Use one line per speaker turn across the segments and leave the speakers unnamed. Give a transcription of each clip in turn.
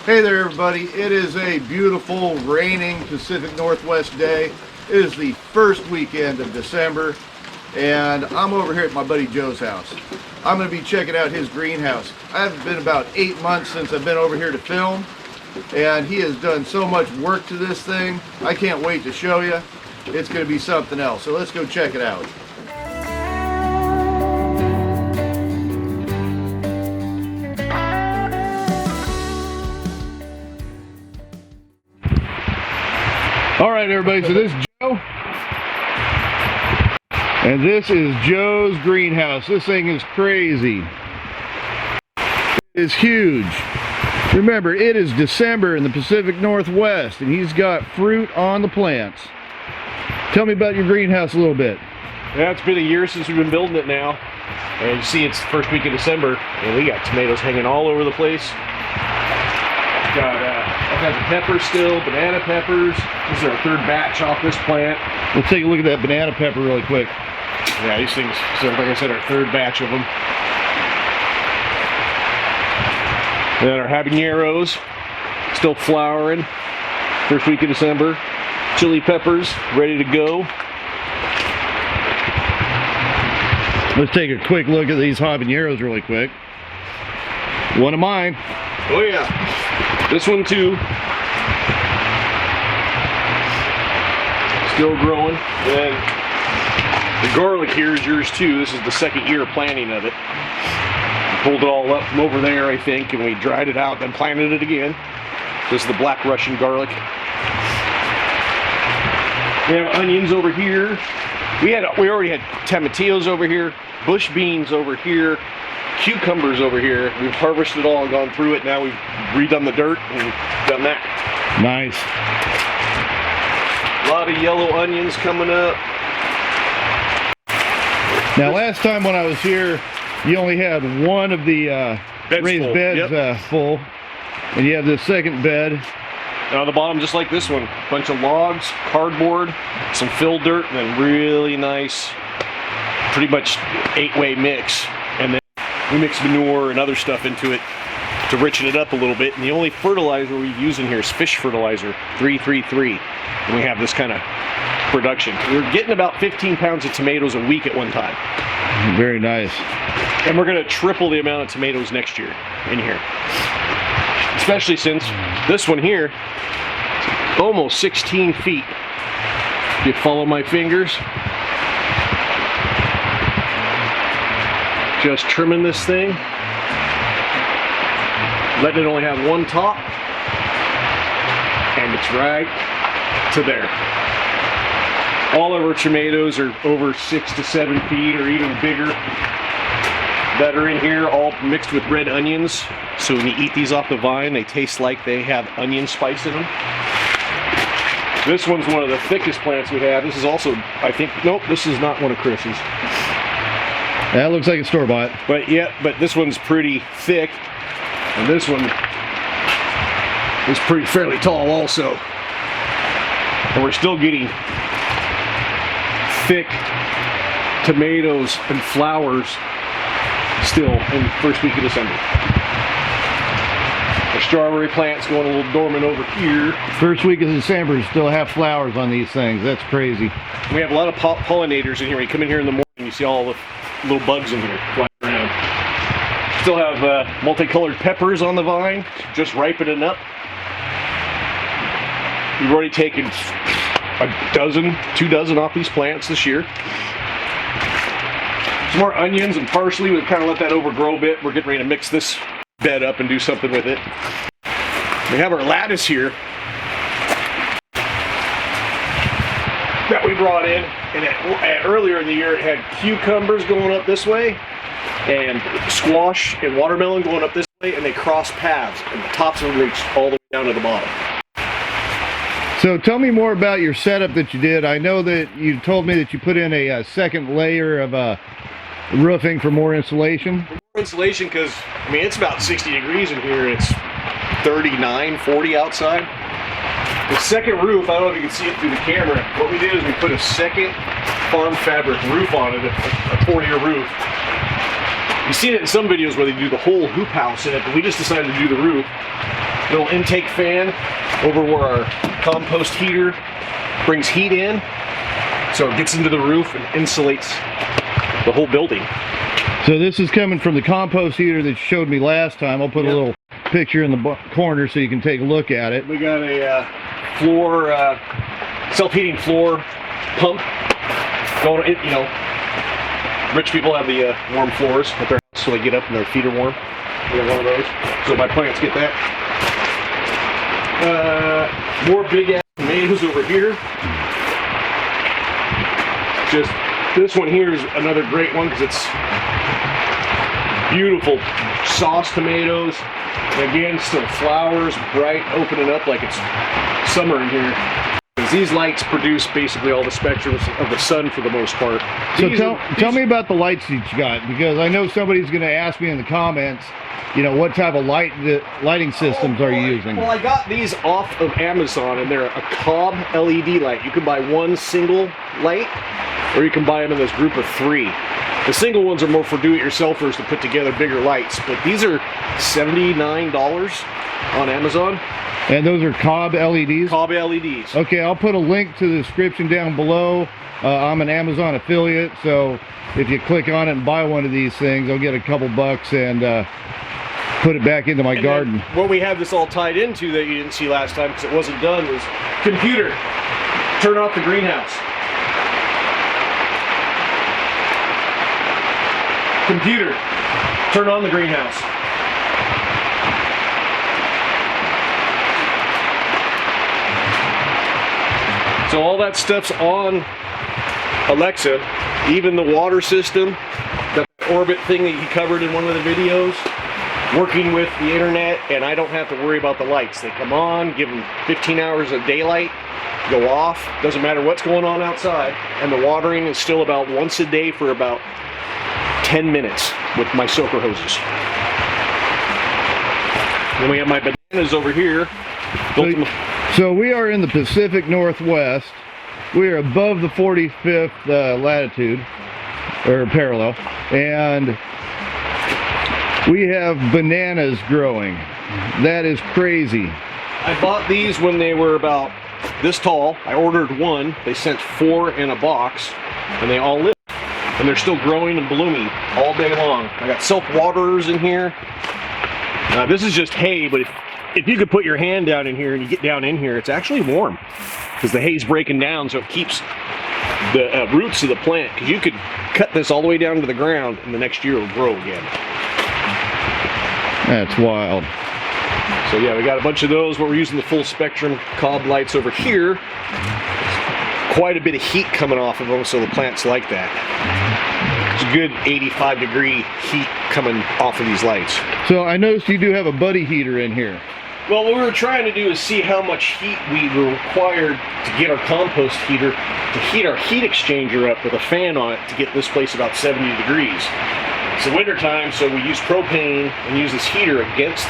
Hey there everybody, it is a beautiful raining Pacific Northwest day. It is the first weekend of December and I'm over here at my buddy Joe's house. I'm going to be checking out his greenhouse. I've been about 8 months since I've been over here to film and he has done so much work to this thing. I can't wait to show you. It's going to be something else, so let's go check it out. Alright everybody, so this is Joe, and this is Joe's greenhouse. This thing is crazy. It is huge. Remember, it is December in the Pacific Northwest, and he's got fruit on the plants. Tell me about your greenhouse a little bit.
Yeah, it's been a year since we've been building it now, and you see it's the first week of December, and we got tomatoes hanging all over the place. Got all kinds of peppers still, banana peppers. This is our third batch off this plant.
Let's take a look at that banana pepper really quick.
Yeah, these things, so like I said, our third batch of them. And then our habaneros, still flowering. First week of December. Chili peppers, ready to go.
Let's take a quick look at these habaneros really quick. One of mine.
Oh yeah. This one too. Still growing. And then the garlic here is yours too. This is the second year of planting of it. We pulled it all up from over there, I think, and we dried it out, then planted it again. This is the black Russian garlic. We have onions over here. We already had tomatillos over here, bush beans over here, cucumbers over here. We've harvested it all and gone through it. Now we've redone the dirt and done that.
Nice.
A lot of yellow onions coming up.
Now last time when I was here, you only had one of the raised beds full, and you have the second bed.
And on the bottom, just like this one, bunch of logs, cardboard, some fill dirt, and then really nice, pretty much 8-way mix. And then we mix manure and other stuff into it to richen it up a little bit. And the only fertilizer we use in here is fish fertilizer, 333. And we have this kind of production. We're getting about 15 pounds of tomatoes a week at one time.
Very nice.
And we're going to triple the amount of tomatoes next year in here. Especially since this one here, almost 16 feet. If you follow my fingers. Just trimming this thing. Letting it only have one top. And it's right to there. All of our tomatoes are over 6 to 7 feet or even bigger that are in here, all mixed with red onions. So when you eat these off the vine, they taste like they have onion spice in them. This one's one of the thickest plants we have. This is also, I think, nope, this is not one of Chris's.
That looks like a store-bought.
But yeah, but this one's pretty thick. And this one is pretty fairly tall also. And we're still getting thick tomatoes and flowers still in the first week of December. Our strawberry plant's going a little dormant over here.
First week of December, still have flowers on these things. That's crazy.
We have a lot of pollinators in here. When you come in here in the morning, you see all the little bugs in here flying around. Still have multicolored peppers on the vine, just ripening up. We've already taken a dozen, 2 dozen off these plants this year. Some more onions and parsley. We've kind of let that overgrow a bit. We're getting ready to mix this bed up and do something with it. We have our lattice here that we brought in, and earlier in the year it had cucumbers going up this way and squash and watermelon going up this way, and they cross paths and the tops of them reach all the way down to the bottom.
So tell me more about your setup that you did. I know that you told me that you put in a second layer of roofing for more insulation.
More insulation because, I mean, it's about 60 degrees in here. It's 39, 40 outside. The second roof, I don't know if you can see it through the camera, what we did is we put a second farm fabric roof on it, a 4-year roof. You see it in some videos where they do the whole hoop house in it, but we just decided to do the roof. little intake fan over where our compost heater brings heat in, so it gets into the roof and insulates the whole building.
So this is coming from the compost heater that you showed me last time. I'll put a little picture in the corner so you can take a look at it.
We got a floor, self-heating floor pump going. You know, rich people have the warm floors at their house, so they get up and their feet are warm. We got one of those, so my plants get that. More big ass tomatoes over here. Just this one here is another great one because it's beautiful sauce tomatoes. And again, still flowers, bright, opening up like it's summer in here. These lights produce basically all the spectrums of the sun for the most part.
So tell me about the lights that you got, because I know somebody's going to ask me in the comments, you know, what type of lighting systems are you using?
Well, I got these off of Amazon, and they're a Cobb LED light. You can buy one single light, or you can buy them in this group of 3. The single ones are more for do-it-yourselfers to put together bigger lights, but these are $79 on Amazon.
And those are Cobb LEDs?
Cobb LEDs.
Okay, I'll put a link to the description down below. I'm an Amazon affiliate, so if you click on it and buy one of these things, I'll get a couple bucks and put it back into my garden.
What we have this all tied into that you didn't see last time because it wasn't done was computer, turn off the greenhouse. Computer, turn on the greenhouse. So all that stuff's on Alexa, even the water system, the orbit thing that he covered in one of the videos, working with the internet, and I don't have to worry about the lights. They come on, give them 15 hours of daylight, go off, doesn't matter what's going on outside, and the watering is still about once a day for about 10 minutes with my soaker hoses. Then we have my bananas over here.
So we are in the Pacific Northwest. We are above the 45th latitude, or parallel, and we have bananas growing. That is crazy.
I bought these when they were about this tall. I ordered one. They sent 4 in a box, and they all live. And they're still growing and blooming all day long. I got self-waterers in here. This is just hay, but if you could put your hand down in here and you get down in here, it's actually warm because the hay's breaking down, so it keeps the roots of the plant. Because you could cut this all the way down to the ground, and the next year it'll grow again.
That's wild.
So yeah, we got a bunch of those, but we're using the full spectrum Cobb lights over here. Quite a bit of heat coming off of them, so the plants like that. It's a good 85-degree heat coming off of these lights.
So I noticed you do have a buddy heater in here.
Well, what we were trying to do is see how much heat we were required to get our compost heater to heat our heat exchanger up with a fan on it to get this place about 70 degrees. It's the winter time, so we use propane and use this heater against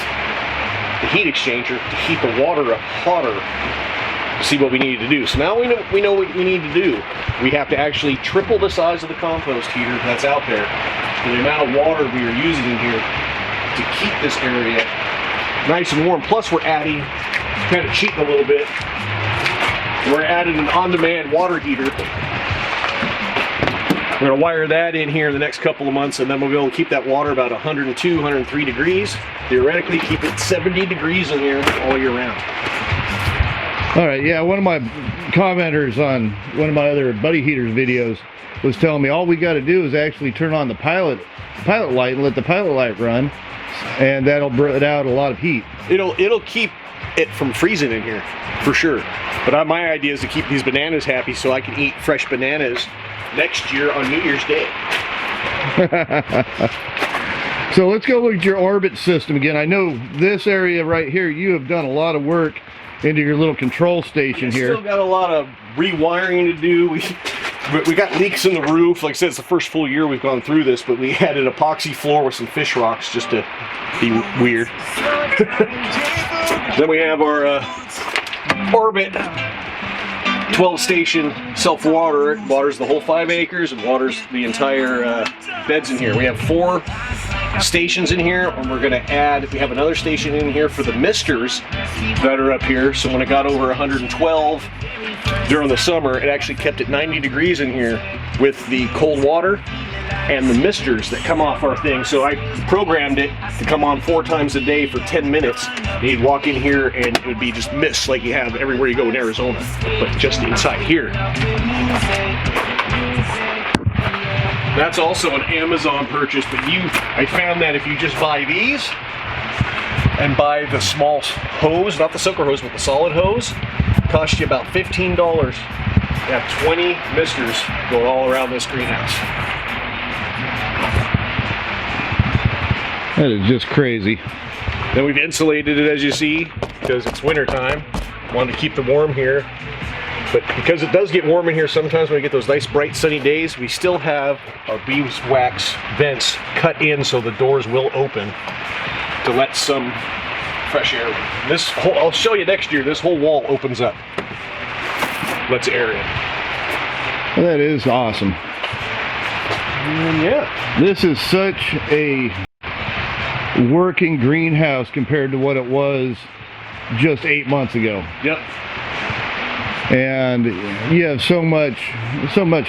the heat exchanger to heat the water up hotter. See what we need to do. So now we know what we need to do. We have to actually triple the size of the compost heater that's out there, the amount of water we are using in here to keep this area nice and warm. Plus we're adding, kind of cheating a little bit, we're adding an on-demand water heater. We're going to wire that in here in the next couple of months, and then we'll be able to keep that water about 102, 103 degrees. Theoretically keep it 70 degrees in here all year round.
All right, yeah, one of my commenters on one of my other buddy heaters videos was telling me all we got to do is actually turn on the pilot light and let the pilot light run, and that'll put out a lot of heat.
It'll keep it from freezing in here for sure. But my idea is to keep these bananas happy so I can eat fresh bananas next year on New Year's Day.
So let's go look at your orbit system again. I know this area right here, you have done a lot of work into your little control station here.
Still got a lot of rewiring to do. We got leaks in the roof. Like I said, it's the first full year we've gone through this, but we had an epoxy floor with some fish rocks just to be weird. Then we have our Orbit 12 station self-water. It waters the whole 5 acres and waters the entire beds in here. We have 4 stations in here, and we're gonna add, we have another station in here for the misters that are up here. So when it got over 112 during the summer, it actually kept it 90 degrees in here with the cold water and the misters that come off our thing. So I programmed it to come on 4 times a day for 10 minutes. And you'd walk in here and it would be just mist like you have everywhere you go in Arizona, but just inside here. That's also an Amazon purchase, but I found that if you just buy these and buy the small hose, not the soaker hose, but the solid hose, it costs you about $15. You have 20 misters going all around this greenhouse.
That is just crazy.
Then we've insulated it, as you see, because it's winter time. Wanted to keep the warm here. But because it does get warm in here sometimes when we get those nice bright sunny days, we still have our beeswax vents cut in so the doors will open to let some fresh air in. This whole, I'll show you next year, this whole wall opens up. Lets air in.
Well, that is awesome.
And yeah.
This is such a working greenhouse compared to what it was just 8 months ago.
Yep.
And you have so much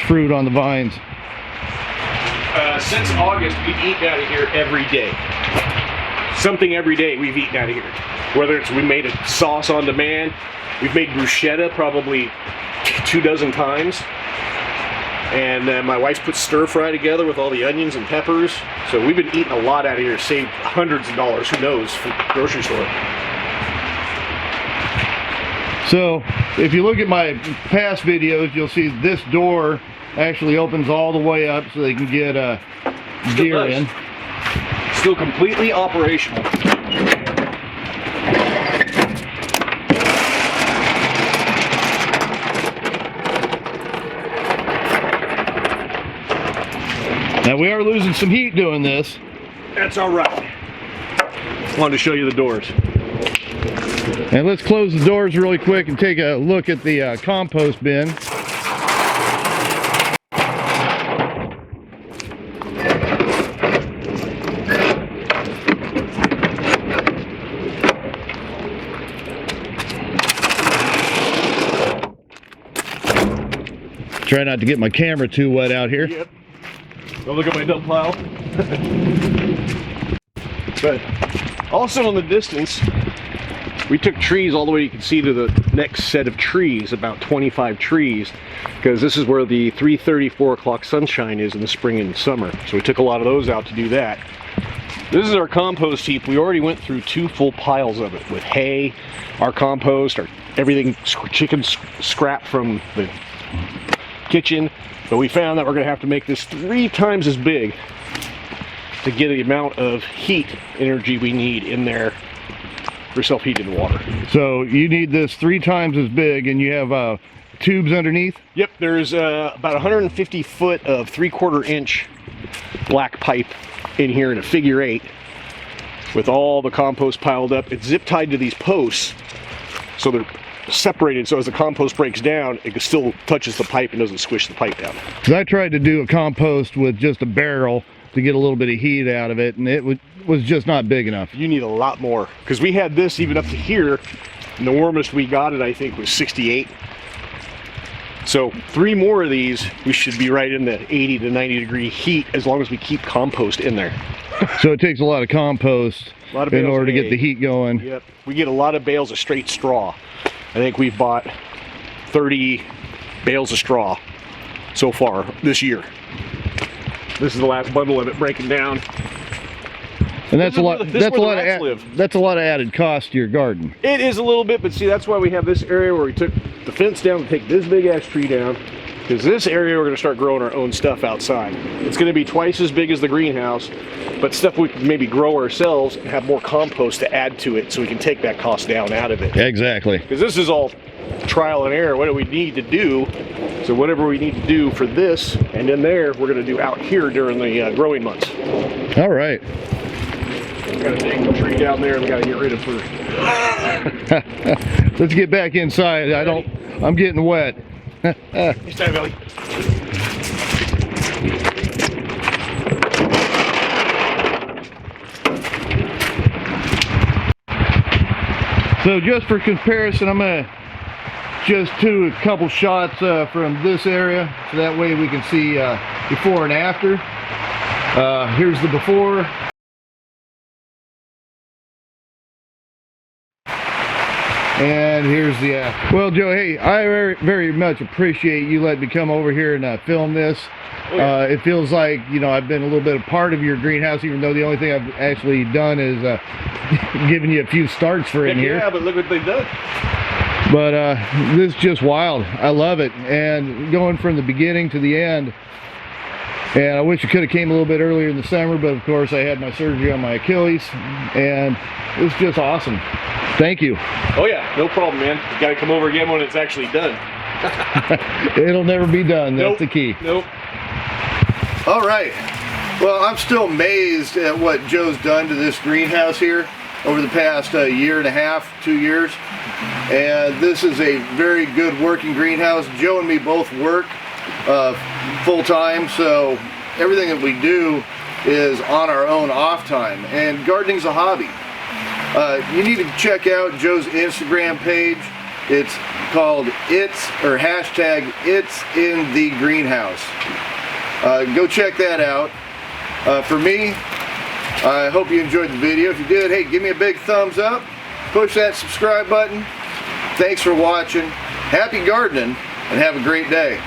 fruit on the vines.
Since August, we've eaten out of here every day. Something every day we've eaten out of here. Whether it's we made a sauce on demand, we've made bruschetta probably 24 times. And my wife's put stir fry together with all the onions and peppers. So we've been eating a lot out of here, saved hundreds of dollars, who knows, from the grocery store.
So if you look at my past videos, you'll see this door actually opens all the way up so they can get deer in.
Still completely operational.
Now we are losing some heat doing this.
That's all right. Wanted to show you the doors.
And let's close the doors really quick and take a look at the compost bin. Try not to get my camera too wet out here.
Yep. Don't look at my dump pile. But also in the distance, we took trees all the way, you can see, to the next set of trees, about 25 trees, because this is where the 3:30, 4 o'clock sunshine is in the spring and summer. So we took a lot of those out to do that. This is our compost heap. We already went through 2 full piles of it with hay, our compost, our everything, chicken scrap from the kitchen. But we found that we're going to have to make this 3 times as big to get the amount of heat energy we need in there for self-heating water.
So you need this 3 times as big, and you have tubes underneath?
Yep, there's about 150 foot of 3/4 inch black pipe in here in a figure 8 with all the compost piled up. It's zip tied to these posts, so they're separated, so as the compost breaks down, it still touches the pipe and doesn't squish the pipe down.
Because I tried to do a compost with just a barrel to get a little bit of heat out of it, and it was just not big enough.
You need a lot more, because we had this even up to here, and the warmest we got it, I think, was 68. So 3 more of these, we should be right in the 80 to 90 degree heat as long as we keep compost in there.
So it takes a lot of compost in order to get the heat going.
Yep. We get a lot of bales of straight straw. I think we've bought 30 bales of straw so far this year. This is the last bundle of it breaking down.
And that's a lot. That's a lot of added cost to your garden.
It is a little bit, but see, that's why we have this area where we took the fence down to take this big ass tree down, because this area we're going to start growing our own stuff outside. It's going to be twice as big as the greenhouse, but stuff we can maybe grow ourselves and have more compost to add to it, so we can take that cost down out of it.
Exactly.
Because this is all trial and error. What do we need to do? So whatever we need to do for this and in there, we're going to do out here during the growing months.
All right.
We've got a dang tree down there we got to get rid of first.
Let's get back inside. I'm getting wet.
Stand, Billy.
So just for comparison, I'm gonna just do a couple shots from this area, so that way we can see before and after. Here's the before. And here's the after. Well, Joe, hey, I very much appreciate you letting me come over here and film this. Oh, yeah. It feels like, you know, I've been a little bit a part of your greenhouse, even though the only thing I've actually done is giving you a few starts for in here.
Yeah, but look what they've done.
But this is just wild. I love it. And going from the beginning to the end. And I wish I could have came a little bit earlier in the summer, but of course I had my surgery on my Achilles, and it was just awesome. Thank you.
Oh yeah, no problem, man. You gotta come over again when it's actually done.
It'll never be done. That's
Nope.
the key.
Nope.
All right. Well, I'm still amazed at what Joe's done to this greenhouse here over the past year and a half, 2 years. And this is a very good working greenhouse. Joe and me both work full time, so everything that we do is on our own off time. And gardening's a hobby. You need to check out Joe's Instagram page. It's called hashtag It's in the Greenhouse. Go check that out. For me, I hope you enjoyed the video. If you did, hey, give me a big thumbs up. Push that subscribe button. Thanks for watching. Happy gardening and have a great day.